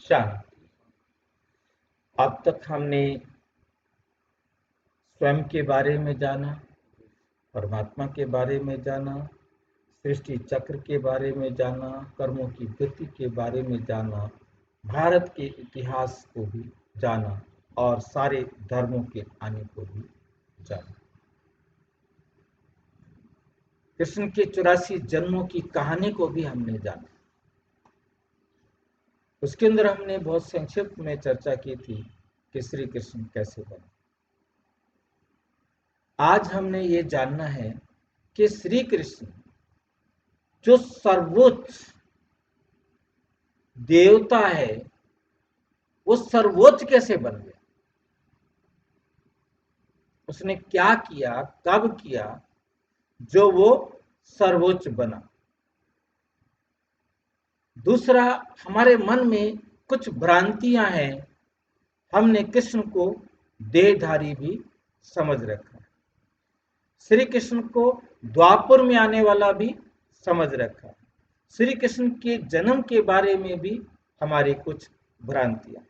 शांति। अब तक हमने स्वयं के बारे में जाना, परमात्मा के बारे में जाना, सृष्टि चक्र के बारे में जाना, कर्मों की गति के बारे में जाना, भारत के इतिहास को भी जाना और सारे धर्मों के आने को भी जाना। कृष्ण के 84 जन्मों की कहानी को भी हमने जाना। उसके अंदर हमने बहुत संक्षिप्त में चर्चा की थी कि श्री कृष्ण कैसे बने। आज हमने ये जानना है कि श्री कृष्ण जो सर्वोच्च देवता है वो सर्वोच्च कैसे बन गया, उसने क्या किया, कब किया जो वो सर्वोच्च बना। दूसरा, हमारे मन में कुछ भ्रांतियां हैं, हमने कृष्ण को देहधारी भी समझ रखा है, श्री कृष्ण को द्वापर में आने वाला भी समझ रखा है, श्री कृष्ण के जन्म के बारे में भी हमारी कुछ भ्रांतियां,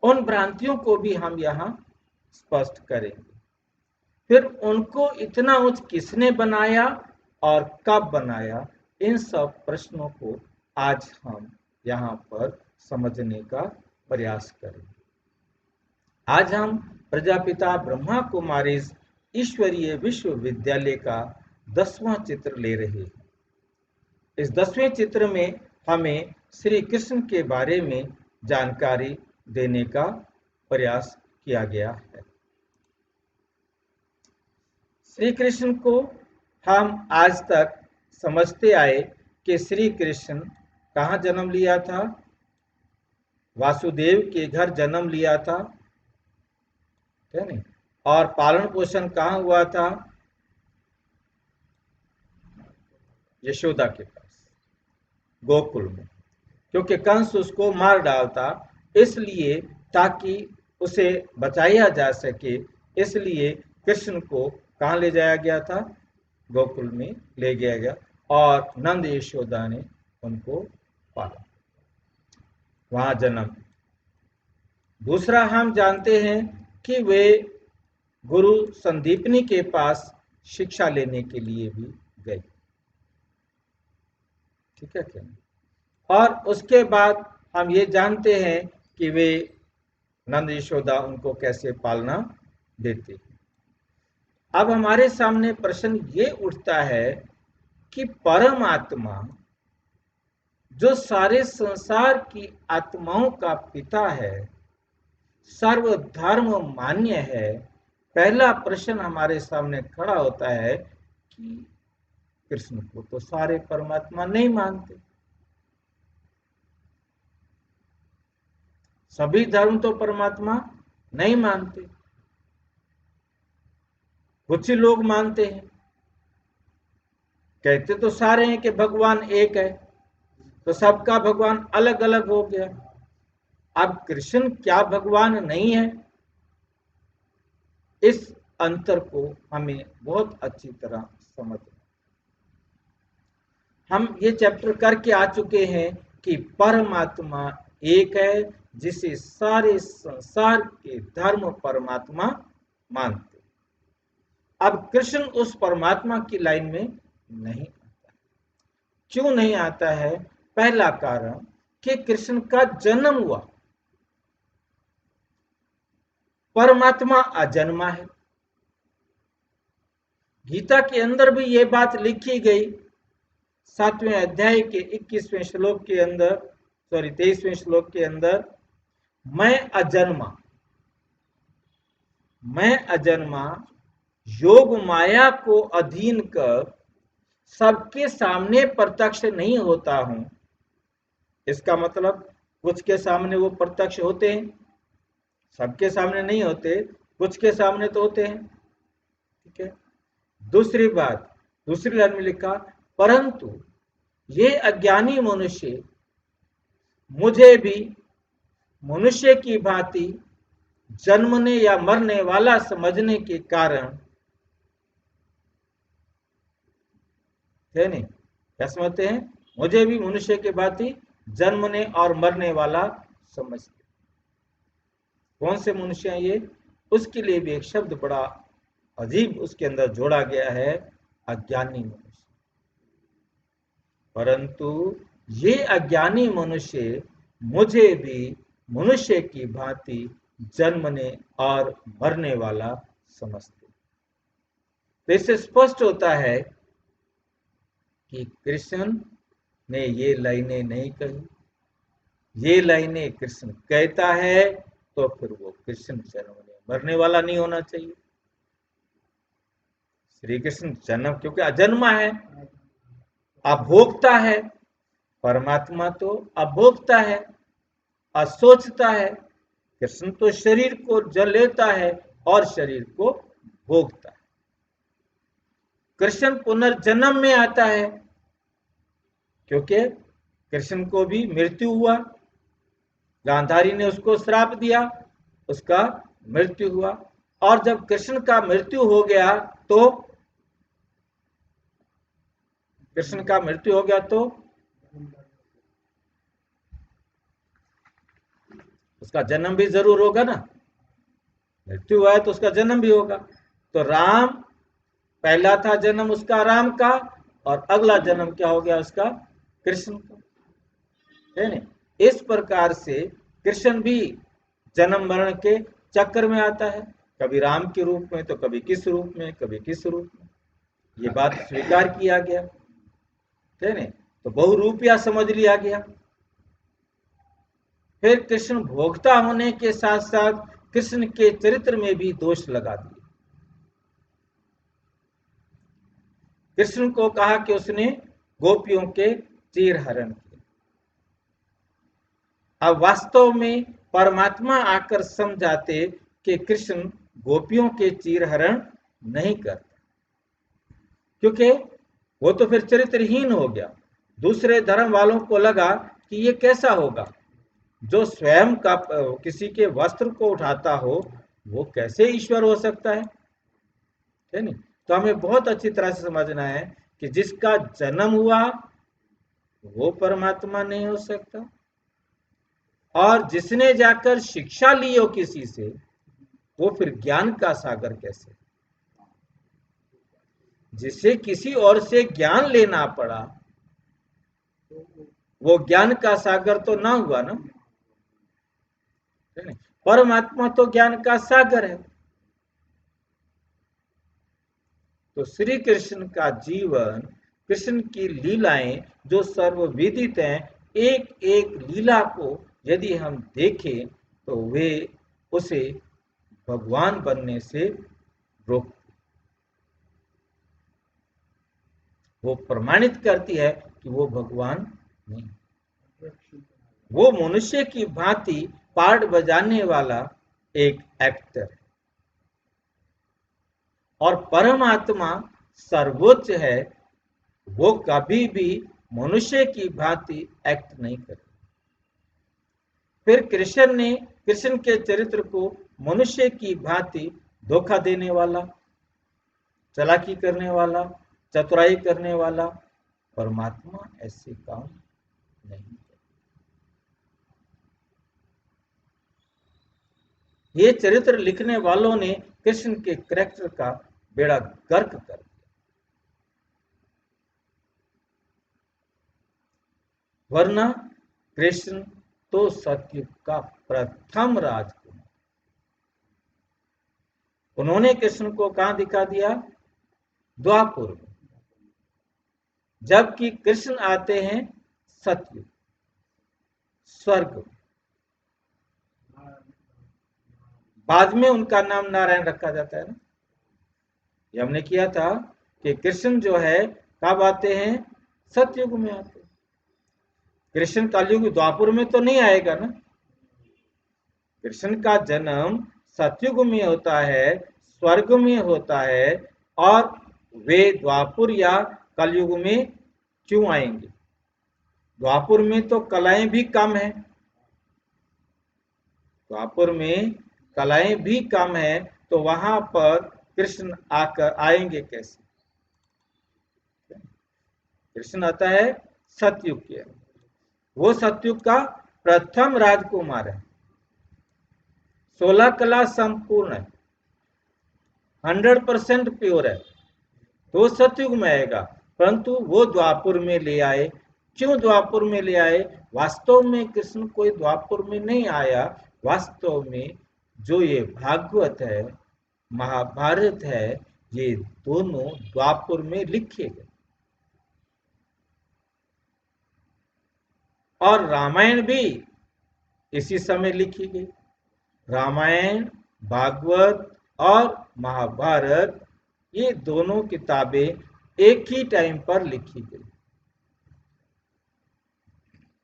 उन भ्रांतियों को भी हम यहाँ स्पष्ट करेंगे। फिर उनको इतना उच्च किसने बनाया और कब बनाया, इन सब प्रश्नों को आज हम यहाँ पर समझने का प्रयास करेंगे। आज हम प्रजापिता ब्रह्मा कुमारी ईश्वरीय विश्वविद्यालय का 10वां चित्र ले रहे हैं। इस 10वें चित्र में हमें श्री कृष्ण के बारे में जानकारी देने का प्रयास किया गया है। श्री कृष्ण को हम आज तक समझते आए कि श्री कृष्ण कहाँ जन्म लिया था, वासुदेव के घर जन्म लिया था, है नहीं, और पालन पोषण कहाँ हुआ था, यशोदा के पास गोकुल में, क्योंकि कंस उसको मार डालता, इसलिए ताकि उसे बचाया जा सके, इसलिए कृष्ण को कहाँ ले जाया गया था, गोकुल में ले गया गया और नंद यशोदा ने उनको पाला, वहां जन्म। दूसरा, हम जानते हैं कि वे गुरु संदीपनी के पास शिक्षा लेने के लिए भी गए, ठीक है क्या। और उसके बाद हम ये जानते हैं कि वे नंद यशोदा उनको कैसे पालना देते। अब हमारे सामने प्रश्न ये उठता है कि परमात्मा जो सारे संसार की आत्माओं का पिता है, सर्वधर्म मान्य है, पहला प्रश्न हमारे सामने खड़ा होता है कि कृष्ण को तो सारे परमात्मा नहीं मानते, सभी धर्म तो परमात्मा नहीं मानते, कुछ ही लोग मानते हैं, कहते तो सारे हैं कि भगवान एक है, तो सबका भगवान अलग अलग हो गया। अब कृष्ण क्या भगवान नहीं है, इस अंतर को हमें बहुत अच्छी तरह समझना। हम ये चैप्टर करके आ चुके हैं कि परमात्मा एक है, जिसे सारे संसार के धर्म परमात्मा मानते। अब कृष्ण उस परमात्मा की लाइन में नहीं आता। क्यों नहीं आता है? पहला कारण कि कृष्ण का जन्म हुआ, परमात्मा अजन्मा है। गीता के अंदर भी ये बात लिखी गई, 7वें अध्याय के 21वें श्लोक के अंदर, 23वें श्लोक के अंदर, मैं अजन्मा योग माया को अधीन कर सबके सामने प्रत्यक्ष नहीं होता हूं। इसका मतलब कुछ के सामने वो प्रत्यक्ष होते हैं, सबके सामने नहीं होते, कुछ के सामने तो होते हैं, ठीक है। दूसरी बात, दूसरी लाइन में लिखा, परंतु ये अज्ञानी मनुष्य मुझे भी मनुष्य की भांति जन्मने या मरने वाला समझने के कारण, है नहीं, क्या समझते हैं, मुझे भी मनुष्य के भांति जन्मने और मरने वाला समझते। कौन से मनुष्य हैं ये? उसके लिए भी एक शब्द बड़ा अजीब उसके अंदर जोड़ा गया है, अज्ञानी मनुष्य। परंतु ये अज्ञानी मनुष्य मुझे भी मनुष्य की भांति जन्मने और मरने वाला समझते। तो इससे स्पष्ट होता है कि कृष्ण ने ये लाइनें नहीं कही। ये लाइनें कृष्ण कहता है तो फिर वो कृष्ण जन्मने मरने वाला नहीं होना चाहिए। श्री कृष्ण जन्म, क्योंकि अजन्मा है, अभोक्ता है। परमात्मा तो अभोक्ता है, असोचता है। कृष्ण तो शरीर को जल लेता है और शरीर को भोगता है। कृष्ण पुनर्जन्म में आता है क्योंकि कृष्ण को भी मृत्यु हुआ। गांधारी ने उसको श्राप दिया, उसका मृत्यु हुआ। और जब कृष्ण का मृत्यु हो गया तो उसका जन्म भी जरूर होगा ना। मृत्यु हुआ है तो उसका जन्म भी होगा। तो राम पहला था जन्म उसका, राम का, और अगला जन्म क्या हो गया उसका? कृष्ण का, है ना। इस प्रकार से कृष्ण भी जन्म मरण के चक्कर में आता है, कभी राम के रूप में तो कभी किस रूप में, कभी किस रूप में। ये बात स्वीकार किया गया, है ना। तो बहुरूपिया समझ लिया गया। फिर कृष्ण भोक्ता होने के साथ साथ कृष्ण के चरित्र में भी दोष लगा दिए। कृष्ण को कहा कि उसने गोपियों के चीर हरण किए। अब वास्तव में परमात्मा आकर समझाते कि कृष्ण गोपियों के चीर हरण नहीं करता, क्योंकि वो तो फिर चरित्रहीन हो गया। दूसरे धर्म वालों को लगा कि ये कैसा होगा, जो स्वयं का किसी के वस्त्र को उठाता हो, वो कैसे ईश्वर हो सकता है नहीं। तो हमें बहुत अच्छी तरह से समझना है कि जिसका जन्म हुआ वो परमात्मा नहीं हो सकता, और जिसने जाकर शिक्षा ली हो किसी से, वो फिर ज्ञान का सागर कैसे? जिसे किसी और से ज्ञान लेना पड़ा, वो ज्ञान का सागर तो ना हुआ ना। परमात्मा तो ज्ञान का सागर है। तो श्री कृष्ण का जीवन, कृष्ण की लीलाएं जो सर्वविदित हैं, एक एक लीला को यदि हम देखें तो वे उसे भगवान बनने से रोक, वो प्रमाणित करती है कि वो भगवान नहीं, वो मनुष्य की भांति पार्ट बजाने वाला एक एक्टर है। और परमात्मा सर्वोच्च है, वो कभी भी मनुष्य की भांति एक्ट नहीं करते। फिर कृष्ण के चरित्र को मनुष्य की भांति धोखा देने वाला, चालाकी करने वाला, चतुराई करने वाला, परमात्मा ऐसे काम नहीं करता। ये चरित्र लिखने वालों ने कृष्ण के कैरेक्टर का बेड़ा गर्क कर दिया। वरना कृष्ण तो सतयुग का प्रथम राजकुमार। उन्होंने कृष्ण को कहां दिखा दिया? द्वापुर में। जबकि कृष्ण आते हैं सतयुग, स्वर्ग। बाद में उनका नाम नारायण रखा जाता है ना। ये हमने किया था कि कृष्ण जो है कब आते हैं? सतयुग में आते हैं। कृष्ण कलयुग द्वापुर में तो नहीं आएगा ना। कृष्ण का जन्म सतयुग में होता है, स्वर्ग में होता है, और वे द्वापुर या कलयुग में क्यों आएंगे? द्वापुर में तो कलाएं भी कम है, द्वापुर में कलाएं भी कम है, तो वहां पर कृष्ण आकर आएंगे कैसे? कृष्ण आता है सतयुग के। वो सतयुग का प्रथम राजकुमार है, 16 कला संपूर्ण है, 100% प्योर है, तो सतयुग में आएगा। परंतु वो द्वापुर में ले आए। क्यों द्वापुर में ले आए? वास्तव में कृष्ण कोई द्वापुर में नहीं आया। वास्तव में जो ये भागवत है, महाभारत है, ये दोनों द्वापुर में लिखे गए। और रामायण भी इसी समय लिखी गई। रामायण, भागवत और महाभारत, ये दोनों किताबें एक ही टाइम पर लिखी गई।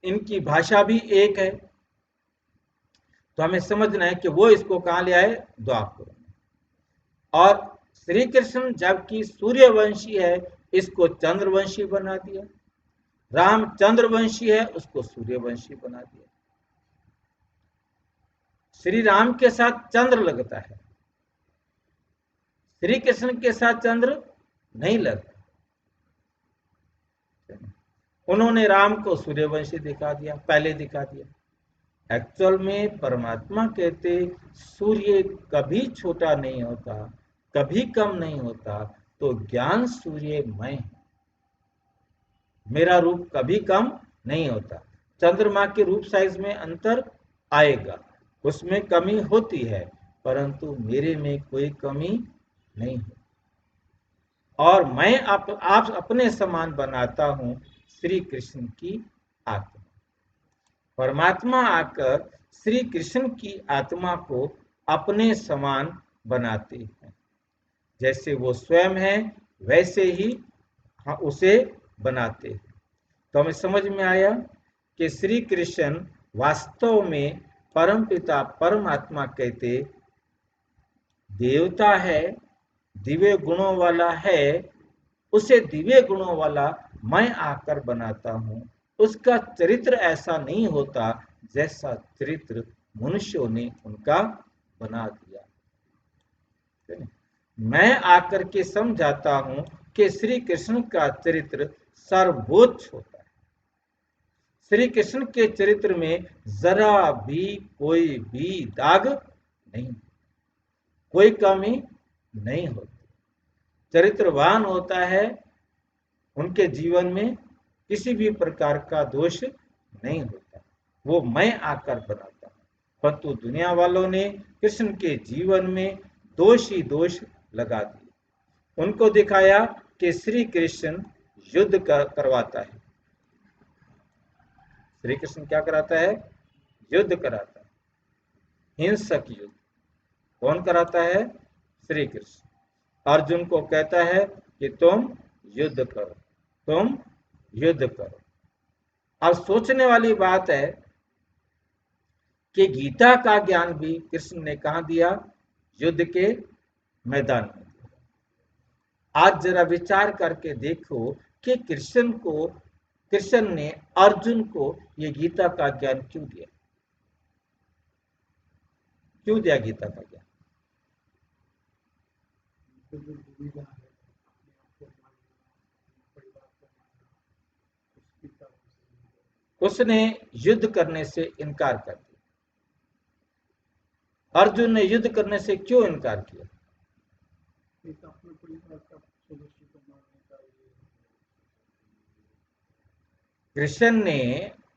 इनकी भाषा भी एक है, तो हमें समझना है कि वो इसको कहां ले आए? द्वापर। और श्री कृष्ण जबकि सूर्यवंशी है, इसको चंद्रवंशी बना दिया। राम चंद्रवंशी है, उसको सूर्यवंशी बना दिया। श्री राम के साथ चंद्र लगता है, श्री कृष्ण के साथ चंद्र नहीं लगता। उन्होंने राम को सूर्यवंशी दिखा दिया, पहले दिखा दिया। एक्चुअल में परमात्मा कहते सूर्य कभी छोटा नहीं होता, कभी कम नहीं होता, तो ज्ञान सूर्यमय है। मेरा रूप कभी कम नहीं होता। चंद्रमा के रूप साइज में अंतर आएगा, उसमें कमी होती है, परंतु मेरे में कोई कमी नहीं है। और मैं आप अपने समान बनाता हूं श्री कृष्ण की आत्मा। परमात्मा आकर श्री कृष्ण की आत्मा को अपने समान बनाते हैं। जैसे वो स्वयं है, वैसे ही उसे बनाते हैं। तो हमें समझ में आया कि श्री कृष्ण वास्तव में परमपिता परमात्मा कहते देवता है, दिव्य गुणों वाला है। उसे दिव्य गुणों वाला मैं आकर बनाता हूं। उसका चरित्र ऐसा नहीं होता जैसा चरित्र मनुष्यों ने उनका बना दिया। मैं आकर के समझाता हूं कि श्री कृष्ण का चरित्र सर्वोच्च होता है। श्री कृष्ण के चरित्र में जरा भी कोई भी दाग नहीं, कोई कमी नहीं होती। चरित्रवान होता है, उनके जीवन में किसी भी प्रकार का दोष नहीं होता। वो मैं आकर बनाता हूं। परंतु दुनिया वालों ने कृष्ण के जीवन में दोष ही दोष लगा दिए। उनको दिखाया कि श्री कृष्ण युद्ध करवाता है। श्री कृष्ण क्या कराता है? युद्ध कराता है, हिंसक युद्ध। कौन कराता है? श्री कृष्ण। अर्जुन को कहता है कि तुम युद्ध करो, तुम युद्ध करो। अब सोचने वाली बात है कि गीता का ज्ञान भी कृष्ण ने कहां दिया? युद्ध के मैदान में। आज जरा विचार करके देखो कि कृष्ण ने अर्जुन को ये गीता का ज्ञान क्यों दिया? क्यों दिया गीता का ज्ञान? उसने युद्ध करने से इनकार कर दिया। अर्जुन ने युद्ध करने से क्यों इनकार किया?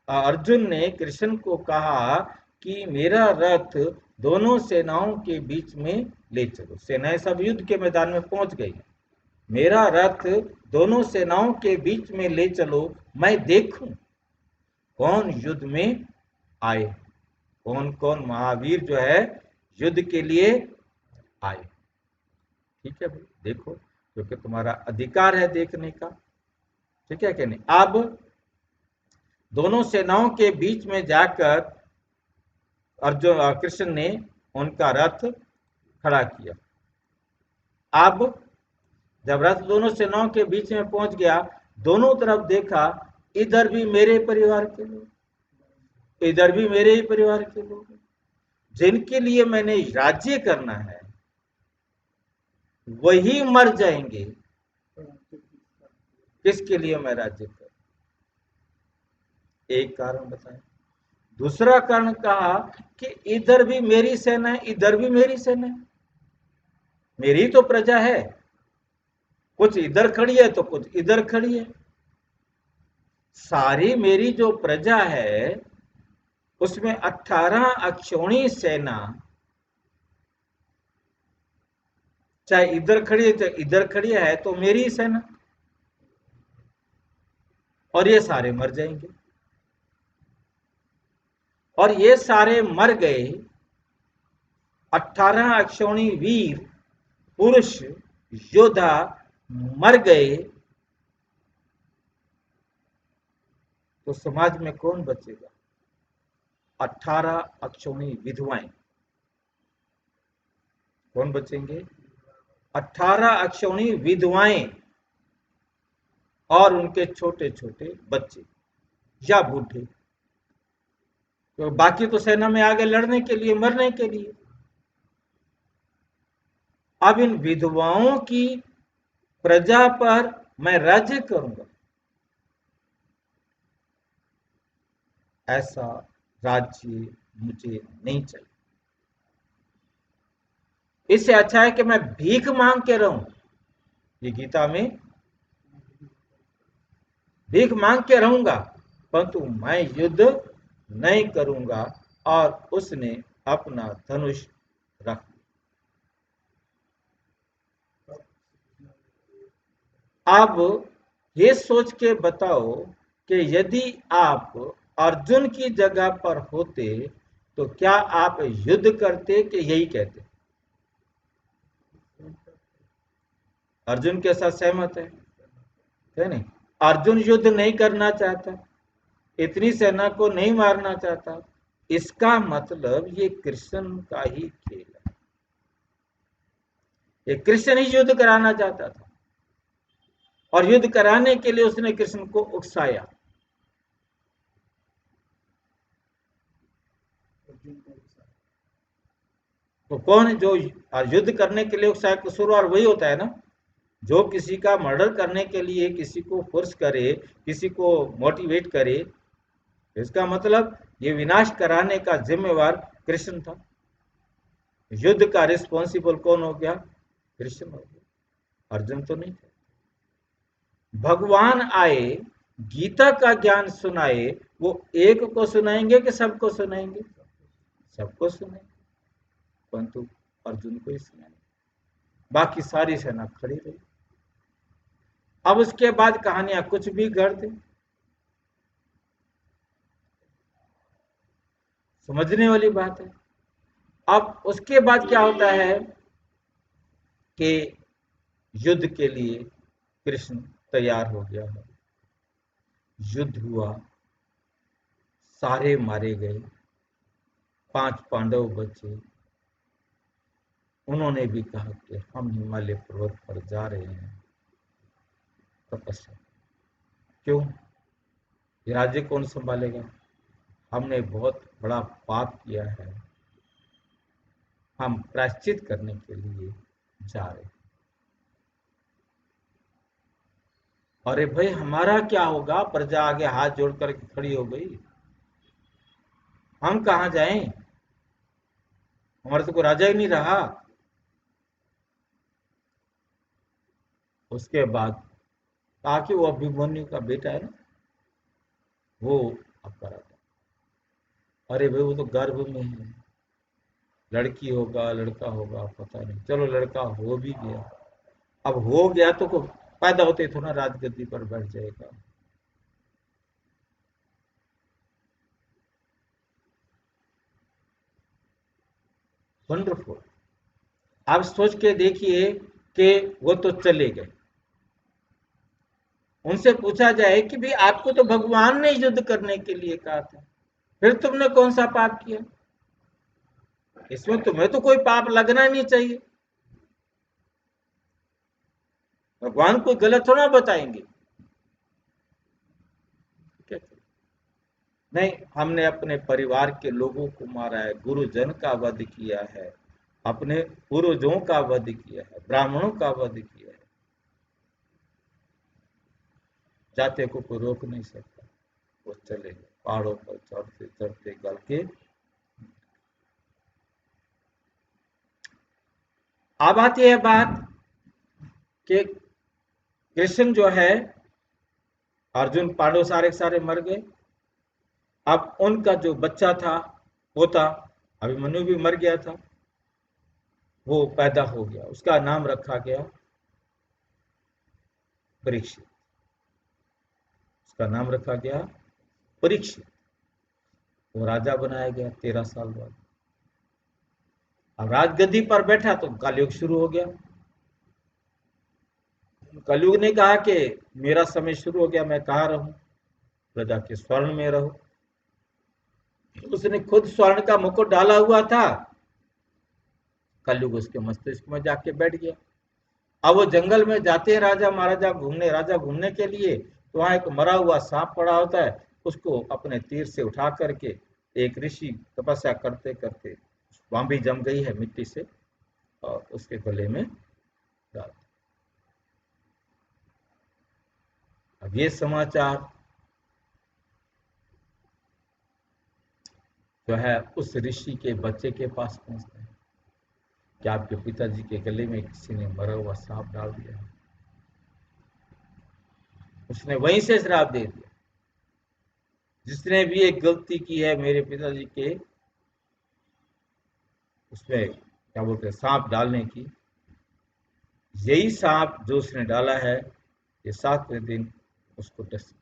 अर्जुन ने कृष्ण को कहा कि मेरा रथ दोनों सेनाओं के बीच में ले चलो। सेनाएं सब युद्ध के मैदान में पहुंच गई। मेरा रथ दोनों सेनाओं के बीच में ले चलो, मैं देखूं कौन युद्ध में आए, कौन कौन महावीर जो है युद्ध के लिए आए। ठीक है भाई, देखो, क्योंकि तुम्हारा अधिकार है देखने का। ठीक है कि नहीं? अब दोनों सेनाओं के बीच में जाकर अर्जुन कृष्ण ने उनका रथ खड़ा किया। अब जब रथ दोनों सेनाओं के बीच में पहुंच गया, दोनों तरफ देखा, इधर भी मेरे परिवार के लोग, इधर भी मेरे ही परिवार के लोग, जिनके लिए मैंने राज्य करना है वही मर जाएंगे। किसके लिए मैं राज्य करूं? एक कारण बताया। दूसरा कारण कहा कि इधर भी मेरी सेना है, इधर भी मेरी सेना है, मेरी तो प्रजा है, कुछ इधर खड़ी है तो कुछ इधर खड़ी है। सारी मेरी जो प्रजा है उसमें 18 अक्षौणी सेना चाहे इधर खड़ी है चाहे इधर खड़ी है तो मेरी ही सेना, और ये सारे मर जाएंगे। और ये सारे मर गए, 18 अक्षौणी वीर पुरुष योद्धा मर गए, तो समाज में कौन बचेगा? 18 अक्षौणी विधवाएं। कौन बचेंगे? 18 अक्षौणी विधवाएं और उनके छोटे छोटे बच्चे या बूढ़े, तो बाकी तो सेना में आ गए लड़ने के लिए, मरने के लिए। अब इन विधवाओं की प्रजा पर मैं राज्य करूंगा, ऐसा राज्य मुझे नहीं चाहिए। इससे अच्छा है कि मैं भीख मांग के रहूं। ये गीता में भीख मांग के रहूंगा, परंतु मैं युद्ध नहीं करूंगा। और उसने अपना धनुष रख दिया। अब ये सोच के बताओ कि यदि आप अर्जुन की जगह पर होते तो क्या आप युद्ध करते कि यही कहते? अर्जुन के साथ सहमत है नहीं? अर्जुन युद्ध नहीं करना चाहता, इतनी सेना को नहीं मारना चाहता। इसका मतलब ये कृष्ण का ही खेल है। ये कृष्ण ही युद्ध कराना चाहता था, और युद्ध कराने के लिए उसने कृष्ण को उकसाया। तो कौन जो युद्ध करने के लिए उकसाया? कसूरवार वही होता है ना, जो किसी का मर्डर करने के लिए किसी को फोर्स करे, किसी को मोटिवेट करे। इसका मतलब ये विनाश कराने का जिम्मेवार कृष्ण था। युद्ध का रिस्पॉन्सिबल कौन हो गया? कृष्ण हो गया, अर्जुन तो नहीं था। भगवान आए, गीता का ज्ञान सुनाए, वो एक को सुनाएंगे कि सबको सुनाएंगे? सबको सुनाएंगे, परंतु अर्जुन को ही सुनाएंगे। बाकी सारी सेना खड़ी रही। अब उसके बाद कहानियां कुछ भी गढ़ दे, समझने वाली बात है। अब उसके बाद क्या होता है कि युद्ध के लिए कृष्ण तैयार हो गया है। युद्ध हुआ, सारे मारे गए, 5 पांडव बचे। उन्होंने भी कहा कि हम हिमालय पर्वत पर जा रहे हैं तपस्या। क्यों? ये राज्य कौन संभालेगा? हमने बहुत बड़ा पाप किया है, हम प्रायश्चित करने के लिए जा रहे हैं। अरे भाई, हमारा क्या होगा? प्रजा आगे हाथ जोड़ करके खड़ी हो गई, हम कहां जाएं? हमारे तो कोई राजा ही नहीं रहा। उसके बाद ताकि वो अभिमन्यु का बेटा है ना, वो आपका राजा। अरे भाई, वो तो गर्भ में है, लड़की होगा लड़का होगा पता नहीं, चलो लड़का हो भी गया। अब हो गया तो पैदा होते थोड़ा राजगद्दी पर बैठ जाएगा। वंडरफुल। आप सोच के देखिए कि वो तो चले गए। उनसे पूछा जाए कि भाई आपको तो भगवान ने युद्ध करने के लिए कहा था, फिर तुमने कौन सा पाप किया? इसमें तुम्हें तो कोई पाप लगना नहीं चाहिए। भगवान कोई गलत थोड़ा बताएंगे। नहीं, हमने अपने परिवार के लोगों को मारा है, गुरुजन का वध किया है, अपने पूर्वजों का वध किया है, ब्राह्मणों का वध किया है। जाते को कोई रोक नहीं सकता, वो चले गए। पहाड़ों पर चढ़ते चढ़ते गल के। अब आती है बात कि कृष्ण जो है, अर्जुन पांडव सारे सारे मर गए। अब उनका जो बच्चा था, पोता, अभिमन्यु भी मर गया था, वो पैदा हो गया, उसका नाम रखा गया परीक्षित। उसका नाम रखा गया परीक्षित। वो राजा बनाया गया 13 साल बाद। अब राजगद्दी पर बैठा तो कलयुग शुरू हो गया। कलयुग ने कहा कि मेरा समय शुरू हो गया, मैं कहाँ रहूं, प्रजा के स्वर्ण में रहो। उसने खुद स्वर्ण का मुकुट डाला हुआ था, कलयुग उसके मस्तिष्क में जाके बैठ गया। अब वो जंगल में जाते हैं राजा घूमने के लिए, तो वहां एक मरा हुआ सांप पड़ा होता है, उसको अपने तीर से उठा करके एक ऋषि तपस्या करते करते, बांबी जम गई है मिट्टी से, और उसके गले में डाल। अब ये समाचार जो है उस ऋषि के बच्चे के पास पहुंचता है कि आपके पिताजी के गले में किसी ने मरा हुआ सांप डाल दिया। उसने वहीं से श्राप दे दिया, जिसने भी एक गलती की है मेरे पिताजी के उसमें क्या बोलते हैं सांप डालने की, यही सांप जो उसने डाला है ये 7वें दिन उसको डस।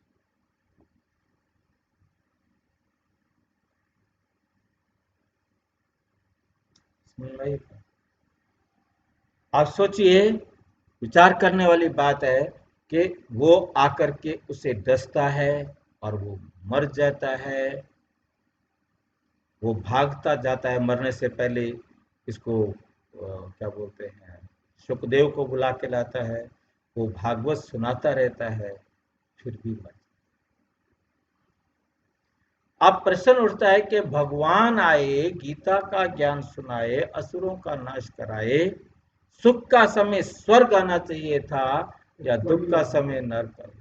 आप सोचिए, विचार करने वाली बात है कि वो आकर के उसे डसता है और वो मर जाता है। वो भागता जाता है मरने से पहले, इसको क्या बोलते हैं, सुखदेव को बुला के लाता है, वो भागवत सुनाता रहता है, फिर भी मर। अब प्रश्न उठता है कि भगवान आए, गीता का ज्ञान सुनाए, असुरों का नाश कराए, सुख का समय स्वर्ग आना चाहिए था या दुख का समय नरक।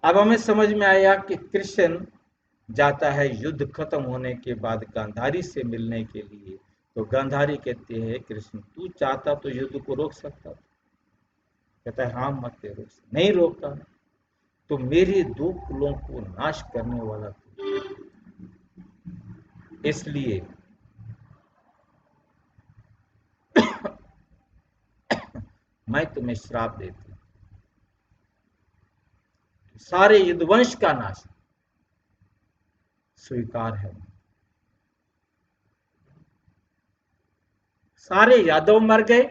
अब हमें समझ में आया कि कृष्ण जाता है युद्ध खत्म होने के बाद गांधारी से मिलने के लिए। तो गांधारी कहते हैं कृष्ण तू चाहता तो युद्ध को रोक सकता था। कहता है हाँ मत रोक, नहीं रोका तो मेरे 2 कुलों को नाश करने वाला तू, इसलिए मैं तुम्हें श्राप देती हूं, सारे युद्धवंश का नाश स्वीकार है। सारे यादव मर गए,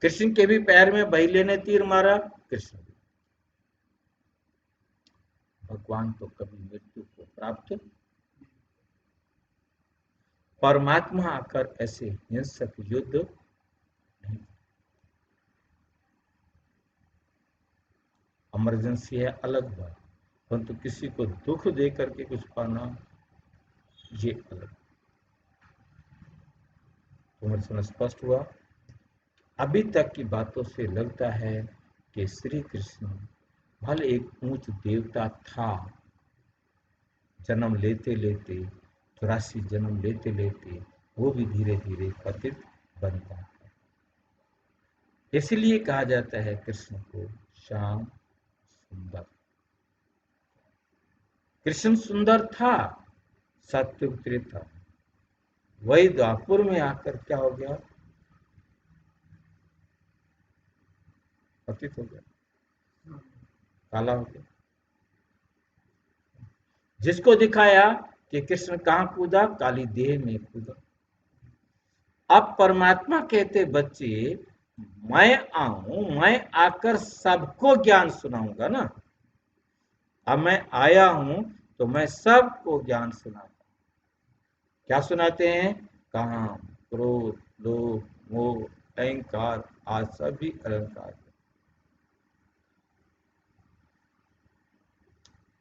कृष्ण के भी पैर में बहिले ने तीर मारा, कृष्ण भगवान तो कभी मृत्यु को प्राप्त, परमात्मा आकर ऐसे हिंसक युद्ध नहीं। इमरजेंसी है अलग बात, परंतु किसी को दुख दे करके कुछ पाना ये अलग। तुम्हारे समझ स्पष्ट हुआ? अभी तक की बातों से लगता है कि श्री कृष्ण भले एक ऊंच देवता था, जन्म लेते लेते 84 जन्म लेते लेते वो भी धीरे धीरे पतित बनता है। इसलिए कहा जाता है कृष्ण को श्याम सुंदर। कृष्ण सुंदर था, सत्य था, वही द्वापुर में आकर क्या हो गया, पतित हो गया, काला हो गया। जिसको दिखाया कि कृष्ण कहां कूदा, काली देह में कूदा। अब परमात्मा कहते बच्चे मैं आऊं, मैं आकर सबको ज्ञान सुनाऊंगा ना। अब मैं आया हूं तो मैं सबको ज्ञान सुनाता। क्या सुनाते हैं? काम, क्रोध, लोभ, मोह, अहंकार, आज सभी अलंकार।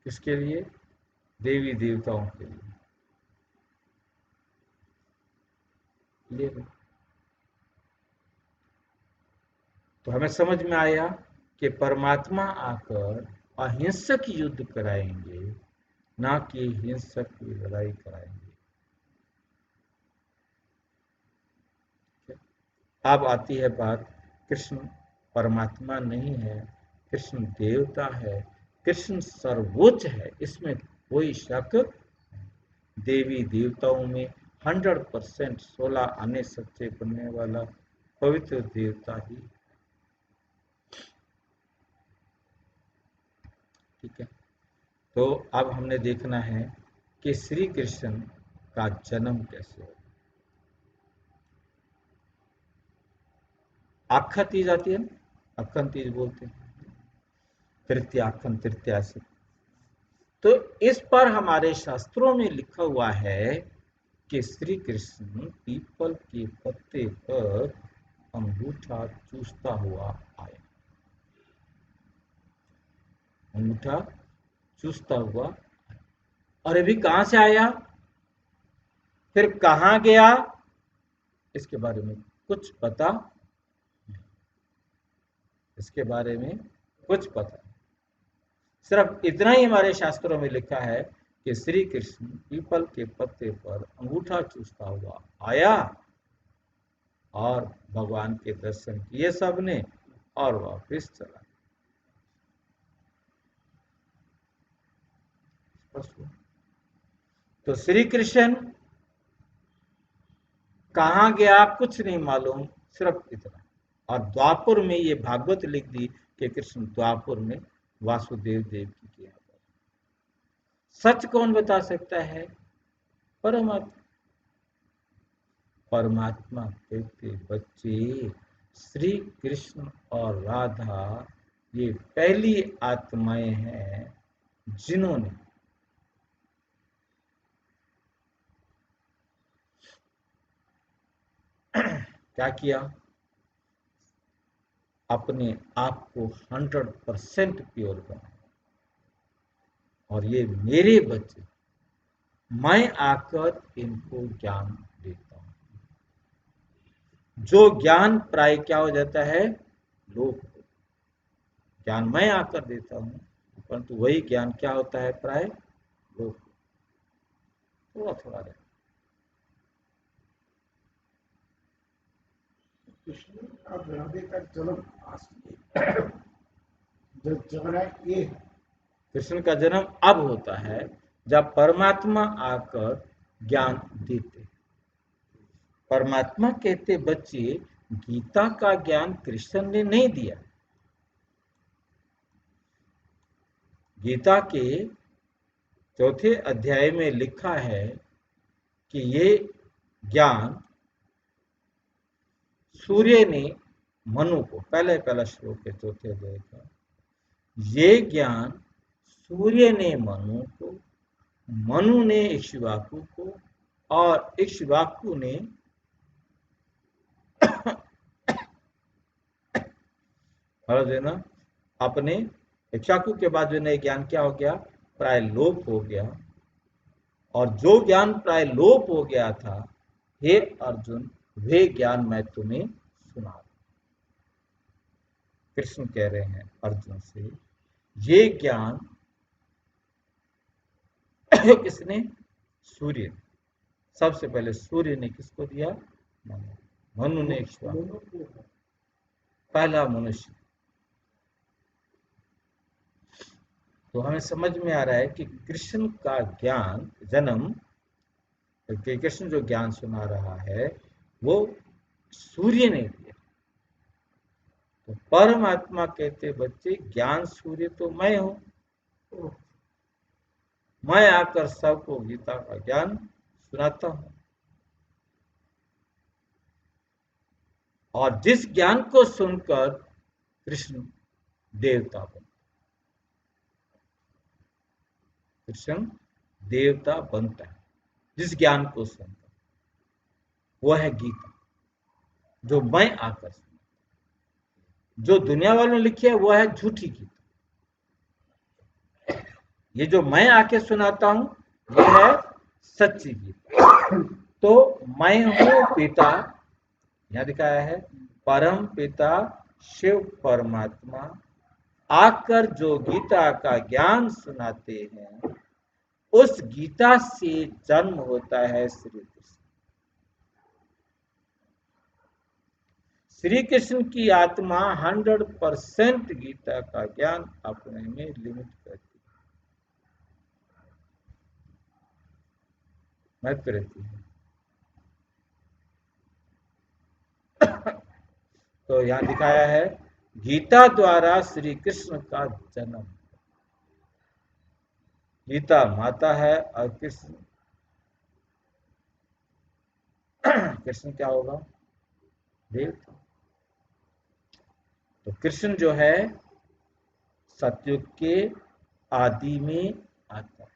किसके लिए? देवी देवताओं के लिए। ले लो। तो हमें समझ में आया कि परमात्मा आकर अहिंसक युद्ध कराएंगे, ना कि हिंसक की लड़ाई कराएंगे। अब आती है बात, कृष्ण परमात्मा नहीं है, कृष्ण देवता है, कृष्ण सर्वोच्च है, इसमें कोई शक नहीं। देवी देवताओं में 100% 16 आने सच्चे बनने वाला पवित्र देवता ही। ठीक है, तो अब हमने देखना है कि श्री कृष्ण का जन्म कैसे हो। आखा तीज आती है ना, अक्खन तीज बोलते हैं, तृतीयाखन तृतीयासी। तो इस पर हमारे शास्त्रों में लिखा हुआ है कि श्री कृष्ण पीपल के पत्ते पर अंगूठा चूसता हुआ आया, अंगूठा चूसता हुआ। और अभी कहां से आया, फिर कहां गया, इसके बारे में कुछ पता नहीं, इसके बारे में कुछ पता नहीं। सिर्फ इतना ही हमारे शास्त्रों में लिखा है कि श्री कृष्ण पीपल के पत्ते पर अंगूठा चूसता हुआ आया और भगवान के दर्शन किए सबने और वापस चला। तो श्री कृष्ण कहां गया कुछ नहीं मालूम, सिर्फ इतना। और द्वापुर में ये भागवत लिख दी कि कृष्ण द्वापुर में वासुदेव देव की किया। सच कौन बता सकता है, परमात्मा। परमात्मा कहते बच्चे श्री कृष्ण और राधा ये पहली आत्माएं हैं जिन्होंने क्या किया, अपने आप को 100% प्योर बनाया। और ये मेरे बच्चे, मैं आकर इनको ज्ञान देता हूं। जो ज्ञान प्राय क्या हो जाता है, लोक। ज्ञान मैं आकर देता हूं, परंतु वही ज्ञान क्या होता है, प्राय लोक। थोड़ा थोड़ा रहता। कृष्ण और राधे का जन्म जो जन्म है ये, कृष्ण का जन्म अब होता है जब परमात्मा आकर ज्ञान देते। परमात्मा कहते बच्चे गीता का ज्ञान कृष्ण ने नहीं दिया। गीता के 4थे अध्याय में लिखा है कि ये ज्ञान सूर्य ने मनु को, पहला श्लोक है 4थे अध्याय का, ये ज्ञान सूर्य ने मनु को, मनु ने इक्ष्वाकु को, और इक्ष्वाकु ने देना अपने। इक्ष्वाकु के बाद जो नए ज्ञान क्या हो गया, प्राय लोप हो गया। और जो ज्ञान प्राय लोप हो गया था, हे अर्जुन वे ज्ञान मैं तुम्हें सुना। कृष्ण कह रहे हैं अर्जुन से, ये ज्ञान किसने, सूर्य ने। सबसे पहले सूर्य ने किसको दिया, मनु ने इक्ष्वाकु, पहला मनुष्य। तो हमें समझ में आ रहा है कि कृष्ण का ज्ञान जन्म, कृष्ण जो ज्ञान सुना रहा है वो सूर्य ने दिया। तो परमात्मा कहते बच्चे ज्ञान सूर्य तो मैं हूं, मैं आकर सबको गीता का ज्ञान सुनाता हूं। और जिस ज्ञान को सुनकर कृष्ण देवता बनता, कृष्ण देवता बनता है जिस ज्ञान को सुनकर, वह है गीता जो मैं आकर सुना। जो दुनिया वालों ने लिखी है वह है झूठी गीता। ये जो मैं आके सुनाता हूं यह है सच्ची गीता। तो मैं हूं पिता, यहां दिखाया है परम पिता शिव परमात्मा आकर जो गीता का ज्ञान सुनाते हैं, उस गीता से जन्म होता है श्री कृष्ण। श्री कृष्ण की आत्मा 100% गीता का ज्ञान अपने में लिमिट करती है, महत्व रहती है। तो यहां दिखाया है गीता द्वारा श्री कृष्ण का जन्म। गीता माता है और कृष्ण कृष्ण क्या होगा? देवता। तो कृष्ण जो है सतयुग के आदि में आता है,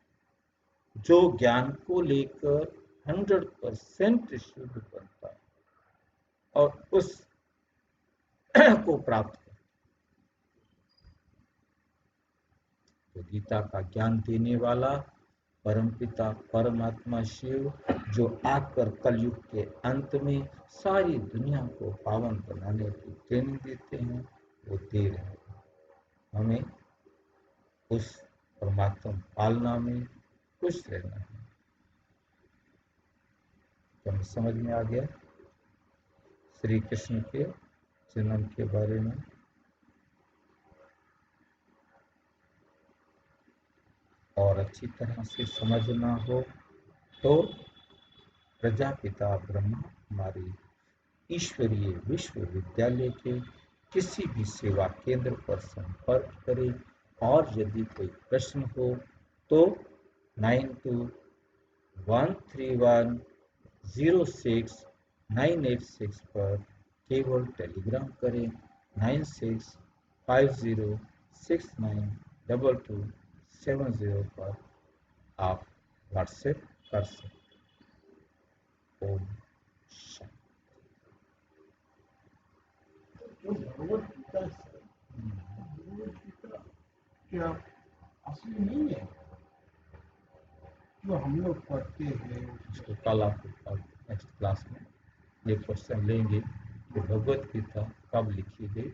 जो ज्ञान को लेकर 100% शुद्ध बनता है और उस को प्राप्त कर। तो गीता का ज्ञान देने वाला परमपिता परमात्मा शिव, जो आकर कलयुग के अंत में सारी दुनिया को पावन बनाने की ट्रेनिंग देते हैं, वो दे रहे हैं। हमें उस परमात्मा पालना में खुश रहना है। तो हमें समझ में आ गया श्री कृष्ण के जन्म के बारे में। और अच्छी तरह से समझना हो तो प्रजापिता ब्रह्मा हमारे ईश्वरीय विश्वविद्यालय के किसी भी सेवा केंद्र पर संपर्क करें। और यदि कोई प्रश्न हो तो 9213106986 पर केवल टेलीग्राम करें। 9650692270 पर आप व्हाट्सएप कर सकते। ओम शांति। जो भगवत गीता है, भगवत गीता क्या असली नहीं है जो हम लोग पढ़ते हैं? इसको कल आपको नेक्स्ट क्लास में ये क्वेश्चन लेंगे कि भगवत गीता कब लिखी गई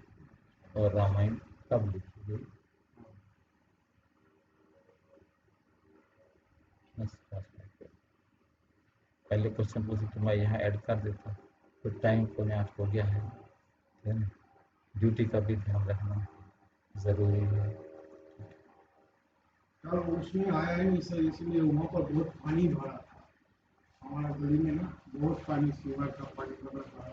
और रामायण कब लिखी गई। नेक्स्ट क्लास में पहले क्वेश्चन पूछे तो मैं यहाँ ऐड कर देता, तो टाइम को आज हो गया है ना। ड्यूटी का भी ध्यान रखना जरूरी है। कल उसमें आया नहीं सर, इसलिए वहाँ पर बहुत पानी भरा था हमारा गली में ना, बहुत पानी, सीवर का पानी भरा था।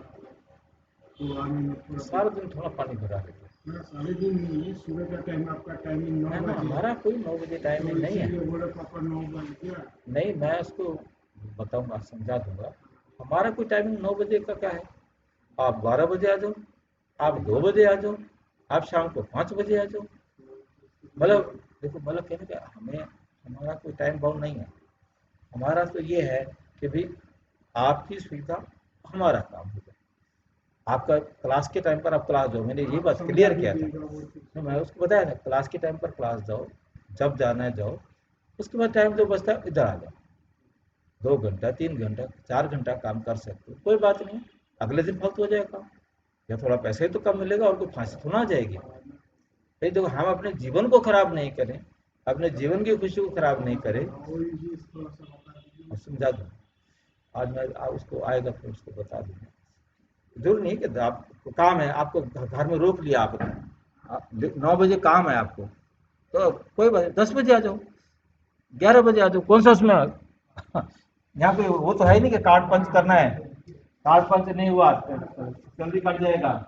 तो आने में थोड़ा सारा दिन थोड़ा पानी भरा रहता है। सारे दिन नहीं है, सुबह का टाइम आपका टाइमिंग 9 बजे। हमारा कोई 9 बजे टाइमिंग नहीं है। बोले पापा 9 बजे क्या? नहीं, मैं उसको बताऊंगा, समझा दूंगा। हमारा कोई टाइमिंग 9 बजे का क्या है। आप 12 बजे आ जाओ, आप 2 बजे आ जाओ, आप शाम को 5 बजे आ जाओ। मतलब देखो, मतलब कहने का हमें हमारा कोई टाइम बाउंड नहीं है। हमारा तो ये है कि भाई आपकी सुविधा हमारा काम हो जाए। आपका क्लास के टाइम पर आप क्लास जाओ, मैंने ये बात क्लियर किया था। मैं उसको बताया था क्लास के टाइम पर क्लास जाओ, जब जाना है जाओ, उसके बाद टाइम जो बचता है इधर आ जाओ। 2 घंटा 3 घंटा 4 घंटा काम कर सकते हो, कोई बात नहीं। अगले दिन फालतू हो जाएगा काम, या थोड़ा पैसे तो कम मिलेगा और कोई फांसी थोड़ा आ जाएगी। भाई देखो, हम अपने जीवन को खराब नहीं करें, अपने जीवन की खुशी को खराब नहीं करें। समझा दूँ, आज मैं उसको आएगा फिर उसको बता दूंगा। जरूर नहीं कि आपको काम है, आपको घर में रोक लिया आपने, 9 बजे काम है आपको, तो कोई बात नहीं, 10 बजे आ जाओ, 11 बजे आ जाओ। कौन सा उसमें यहाँ पे वो तो है नहीं कि कार्ड पंच करना है, कार्ड पंच नहीं हुआ जल्दी कट जाएगा।